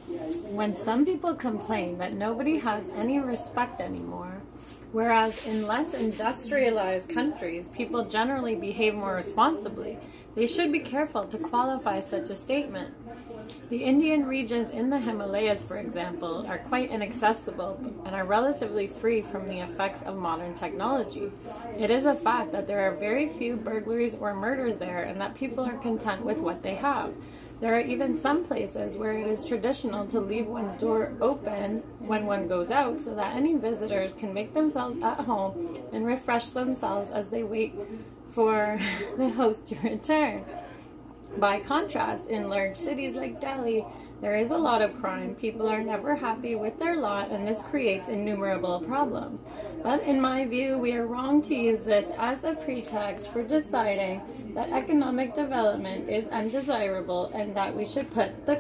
When some people complain that nobody has any respect anymore, whereas in less industrialized countries, people generally behave more responsibly, they should be careful to qualify such a statement. The Indian regions in the Himalayas, for example, are quite inaccessible and are relatively free from the effects of modern technology. It is a fact that there are very few burglaries or murders there and that people are content with what they have. There are even some places where it is traditional to leave one's door open when one goes out so that any visitors can make themselves at home and refresh themselves as they wait for the host to return. By contrast, in large cities like Delhi, there is a lot of crime. People are never happy with their lot, and this creates innumerable problems. But in my view, we are wrong to use this as a pretext for deciding that economic development is undesirable and that we should put the